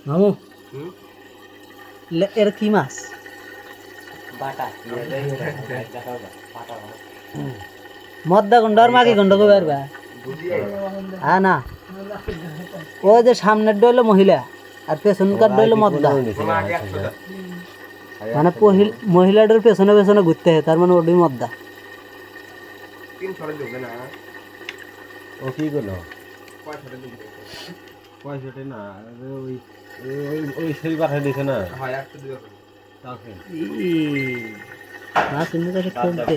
মামু এর কি মাছ মদ্দা গন্ড আর মাগি গন্ড কবে পারবা হ্যাঁ না ওই যে সামনের ডইলো মহিলা আর পেছনকার ডইলো মদ্দা মানে মহিলাটার পেছনে পেছনে ঘুরতে হয় তার মানে ওটাই মদ্দা ও কি করলো পয়সাটা না ওই ওই সেই পাঠিয়ে দিছে না মাছ এমনি করে খেলতে